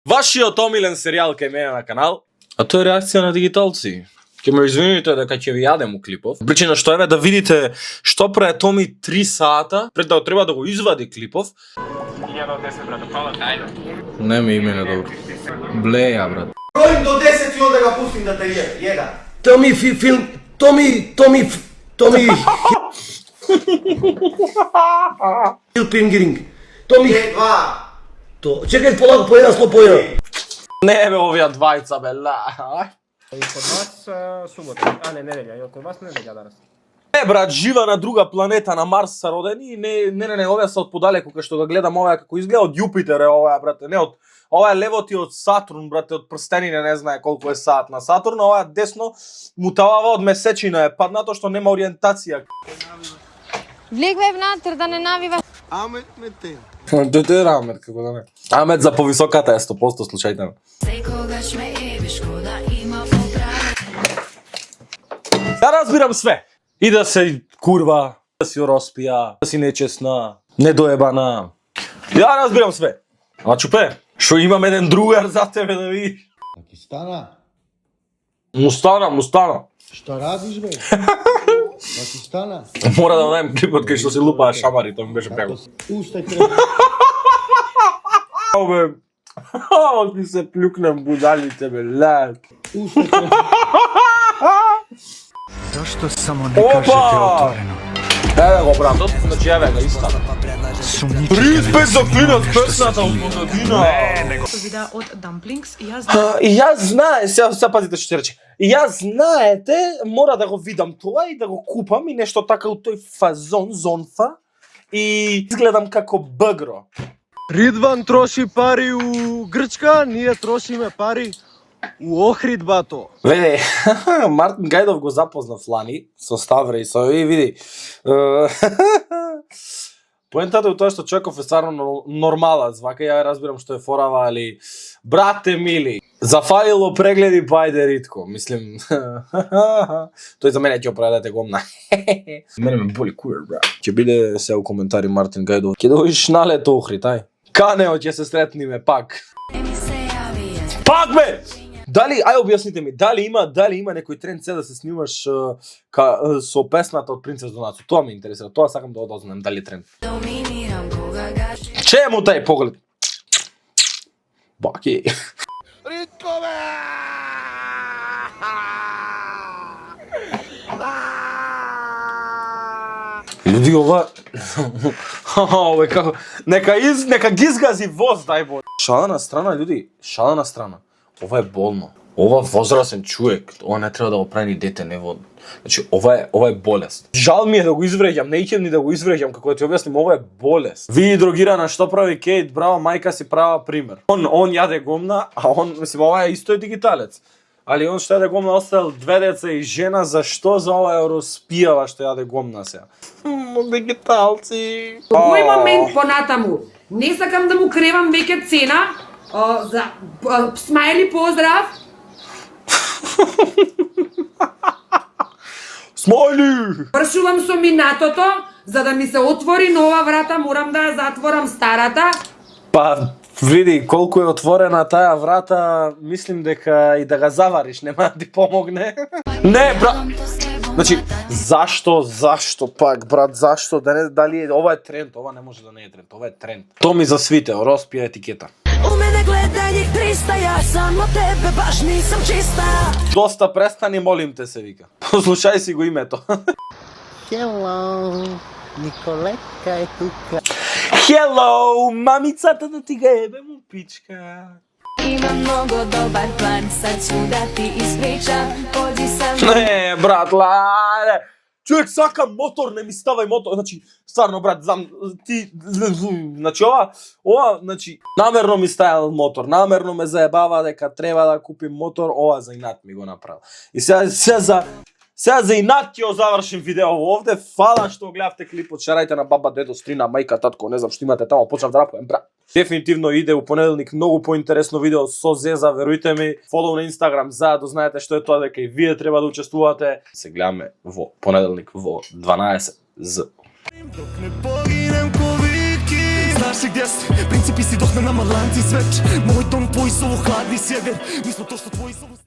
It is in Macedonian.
Вашиот омилен серијал кај мене на канал, а тоа е реакција на дигиталци. Ке ме извините дека ќе ви јадем у клипов. Причина што еве да видите што прави Томи 3 сата пред да треба да го извади клипов. 1010 брат, фала, ајде. Не ми име добро. Блеја брат. Броим до 10 и онда га пустим да те јега. Томи филм, Томи Филпингеринг. Томи 2. То, чекај полако по еден слоп по еден. Не бе овие двајца бе ла. И код вас субота, а не неделја, и код вас неделја данас. Не брат, жива на друга планета, на Марс са родени, не, овие се од подалеку, кај што го гледам овие како изгледа од Јупитер е овие брате, не од ова е левот и од Сатурн, брате, од прстенине не знае колку е саат на Сатурн, ова е десно му тавава од месечина е паднато што нема ориентација. Влегвај внатре да не навива. Амет ме те. Дете Амет, како да не. Амет за повисоката е 100% случајно. Да разбирам све. И да се курва, да си роспија, да си нечесна, недоебана. Ja разбирам све. А чупе, што имам еден другар за тебе да видиш. Да ти стана? Му стана. Што радиш бе? Да ти стана? Мора да најдем клипот кај што се лупаа шамари, тоа ми беше прего. Устај треба. Бе, ми се плюкнем будалите бе, лед. Устај треба. Зашто само не кажете отворено? Еве го братот, значи еве го истана. Сумничите 35 за клинат песната од Монадина. Видеа од Dumplings и јас И јас знае, сега пазите што ќе рече. И јас знаете, мора да го видам тоа и да го купам и нешто така у тој фазон, зонфа. И изгледам како бъгро. Ридван троши пари у Грчка, ние трошиме пари у Охрид, бато. Види, Мартин Гајдов го запозна Флани со Ставре и со и види. Поентата е тоа што човеков е стварно нормалац, вака ја разбирам што е форава, али брате мили, зафалило прегледи па ајде ритко, мислим. Тој за мене ќе оправдате гомна. Мене ме боли куер, брат. Ќе биде се у коментари Мартин Гајдов. Ќе дојдеш на лето Охрид, ај. Канео ќе се сретниме пак. Пак бе! Дали, ај објасните ми, дали има некој тренд се да се снимаш со песната од Принцес Донацо? Тоа ме интересира, тоа сакам да одознам, дали е тренд. Чему тај поглед? Баки. Ритко бе! Луѓе, ова... Ове како... Нека ги изгази воз, дај бо. Шала на страна, луѓе, шала на страна. Ова е болно. Ова возрасен човек, ова не треба да го прави ни дете, не во... Значи, ова е болест. Жал ми е да го извреќам, не икем ни да го извреќам, како да ти објасним, ова е болест. Види дрогирана што прави Кейт, браво, мајка си права пример. Он јаде гомна, а он, мислим, ова е исто е дигиталец. Али он што јаде гомна оставил 2 деца и жена, зашто за ова е роспијава што јаде гомна сега? Дигиталци. Овој момент понатаму, не сакам да му кревам веќе цена, за смајли поздрав. Смајли! Вршувам со минатото, за да ми се отвори нова врата, морам да ја затворам старата. Па, види, колку е отворена таа врата, мислим дека и да га завариш нема да ти помогне. Не, брат! Значи, зашто пак, брат, зашто? Дали е, ова е тренд, ова не може да не е тренд, ова е тренд. Томи за свите, роспија етикета. У мене гледа njih 300, ja samo tebe baš nisam čista. Доста престани, молим те се вика. Послушај си го името. Hello, Николетка е тука. Hello, мамицата да ти га ебе, му пичка. Imam mnogo dobar plan, sad ću da ti ispričam. Pođi sa mnom. Не, брат, лајде. Човек сака мотор, не ми ставај мотор. Значи, стварно брат, знам ти значи ова, значи намерно ми стајал мотор, намерно ме заебава дека треба да купим мотор, ова за инат ми го направил. И сега за инат ќе завршим видео овде. Фала што гледавте клипот, шарајте на баба, дедо, стрина, мајка, татко, не знам што имате таму, почнав да рапувам, брат. Дефинитивно иде у понеделник многу поинтересно видео со Зеза, верујте ми. Фолоу на Инстаграм за да знаете што е тоа, дека и вие треба да учествувате. Се гледаме во понеделник во 12 з. Знаеш ли гдje си? Принципи си дохме на марланци свеч. Мој тон, твој со хладни север. Ми смо то што твои со